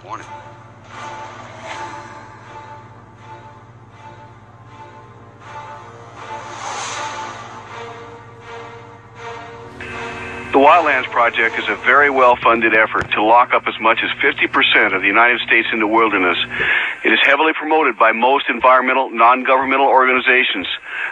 Warning. The Wildlands Project is a very well-funded effort to lock up as much as 50% of the United States into wilderness. It is heavily promoted by most environmental, non-governmental organizations.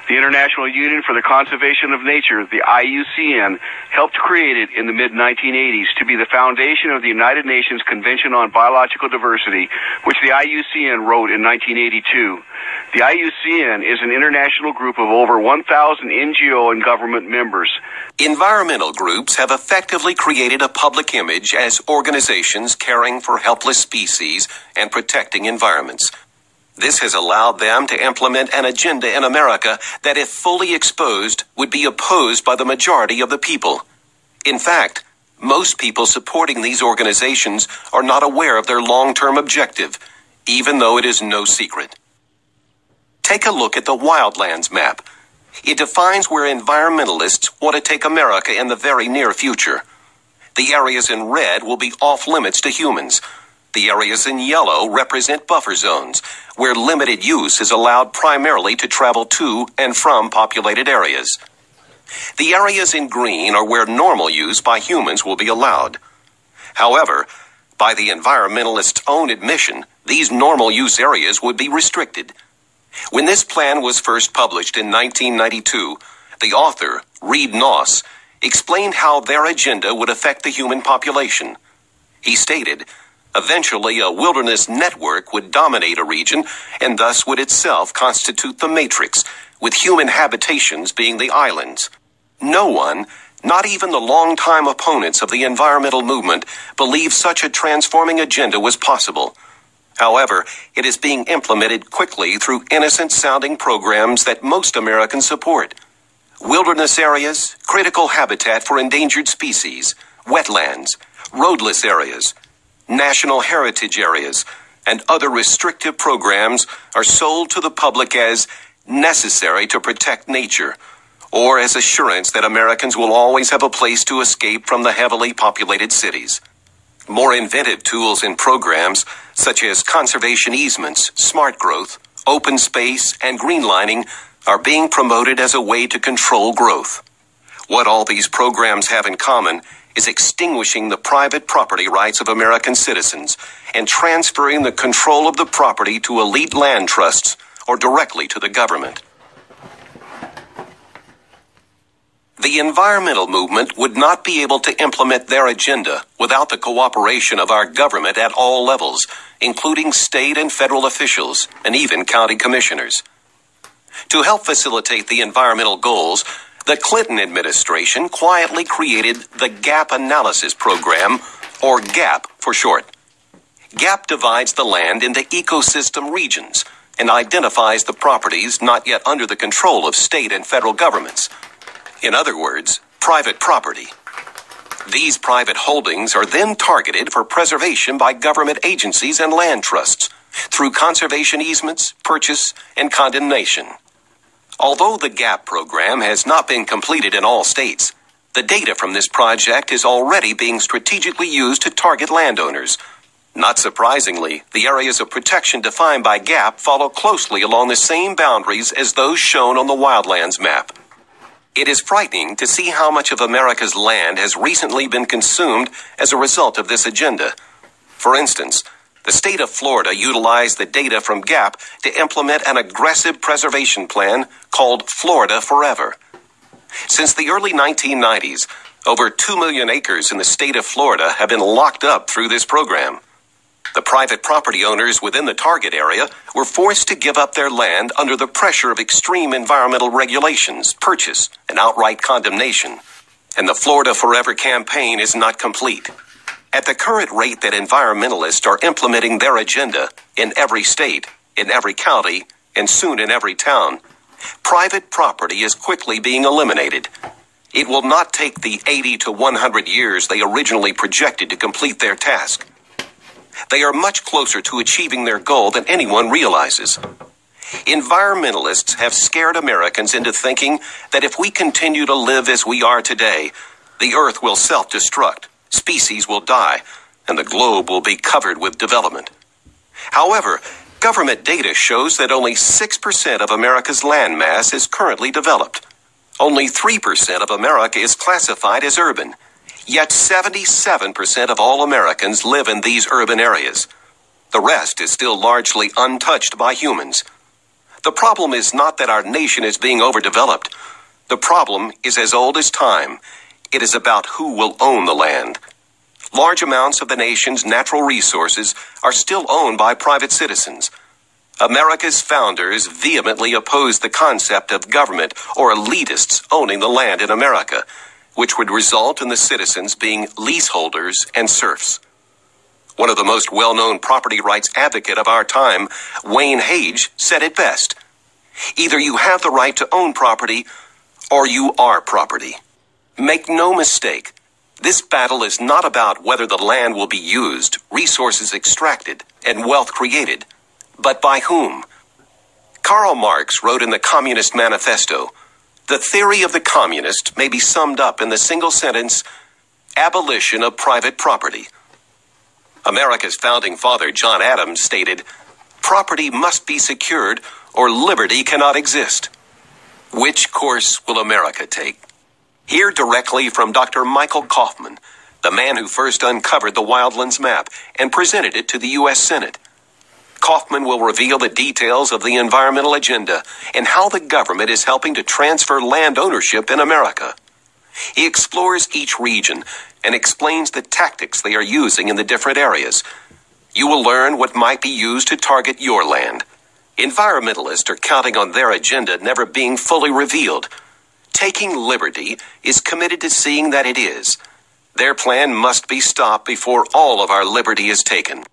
The International Union for the Conservation of Nature, the IUCN, helped create it in the mid-1980s to be the foundation of the United Nations Convention on Biological Diversity, which the IUCN wrote in 1982. The IUCN is an international group of over 1,000 NGO and government members. Environmental groups have effectively created a public image as organizations caring for helpless species and protecting environments. This has allowed them to implement an agenda in America that, if fully exposed, would be opposed by the majority of the people. In fact, most people supporting these organizations are not aware of their long-term objective, even though it is no secret. Take a look at the Wildlands map. It defines where environmentalists want to take America in the very near future. The areas in red will be off limits to humans. The areas in yellow represent buffer zones, where limited use is allowed primarily to travel to and from populated areas. The areas in green are where normal use by humans will be allowed. However, by the environmentalists' own admission, these normal use areas would be restricted. When this plan was first published in 1992, the author, Reed Noss, explained how their agenda would affect the human population. He stated, eventually a wilderness network would dominate a region and thus would itself constitute the matrix, with human habitations being the islands. No one, not even the longtime opponents of the environmental movement, believed such a transforming agenda was possible. However, it is being implemented quickly through innocent-sounding programs that most Americans support. Wilderness areas, critical habitat for endangered species, wetlands, roadless areas, national heritage areas, and other restrictive programs are sold to the public as necessary to protect nature, or as assurance that Americans will always have a place to escape from the heavily populated cities. More inventive tools and programs, such as conservation easements, smart growth, open space, and greenlining, are being promoted as a way to control growth. What all these programs have in common is extinguishing the private property rights of American citizens and transferring the control of the property to elite land trusts or directly to the government. The environmental movement would not be able to implement their agenda without the cooperation of our government at all levels, including state and federal officials and even county commissioners. To help facilitate the environmental goals, the Clinton administration quietly created the Gap Analysis Program, or GAP for short. GAP divides the land into ecosystem regions and identifies the properties not yet under the control of state and federal governments. In other words, private property. These private holdings are then targeted for preservation by government agencies and land trusts through conservation easements, purchase, and condemnation. Although the GAP program has not been completed in all states, the data from this project is already being strategically used to target landowners. Not surprisingly, the areas of protection defined by GAP follow closely along the same boundaries as those shown on the Wildlands map. It is frightening to see how much of America's land has recently been consumed as a result of this agenda. For instance, the state of Florida utilized the data from GAP to implement an aggressive preservation plan called Florida Forever. Since the early 1990s, over 2 million acres in the state of Florida have been locked up through this program. The private property owners within the target area were forced to give up their land under the pressure of extreme environmental regulations, purchase, and outright condemnation. And the Florida Forever campaign is not complete. At the current rate that environmentalists are implementing their agenda in every state, in every county, and soon in every town, private property is quickly being eliminated. It will not take the 80 to 100 years they originally projected to complete their task. They are much closer to achieving their goal than anyone realizes. Environmentalists have scared Americans into thinking that if we continue to live as we are today, the earth will self-destruct, species will die, and the globe will be covered with development. However, government data shows that only 6% of America's landmass is currently developed. Only 3% of America is classified as urban. Yet 77% of all Americans live in these urban areas. The rest is still largely untouched by humans. The problem is not that our nation is being overdeveloped. The problem is as old as time. It is about who will own the land. Large amounts of the nation's natural resources are still owned by private citizens. America's founders vehemently opposed the concept of government or elitists owning the land in America, which would result in the citizens being leaseholders and serfs. One of the most well-known property rights advocates of our time, Wayne Hage, said it best. Either you have the right to own property, or you are property. Make no mistake, this battle is not about whether the land will be used, resources extracted, and wealth created, but by whom. Karl Marx wrote in the Communist Manifesto, "The theory of the communist may be summed up in the single sentence, abolition of private property." America's founding father, John Adams, stated, "Property must be secured or liberty cannot exist." Which course will America take? Hear directly from Dr. Michael Kaufman, the man who first uncovered the Wildlands map and presented it to the U.S. Senate. Kaufman will reveal the details of the environmental agenda and how the government is helping to transfer land ownership in America. He explores each region and explains the tactics they are using in the different areas. You will learn what might be used to target your land. Environmentalists are counting on their agenda never being fully revealed. Taking Liberty is committed to seeing that it is. Their plan must be stopped before all of our liberty is taken.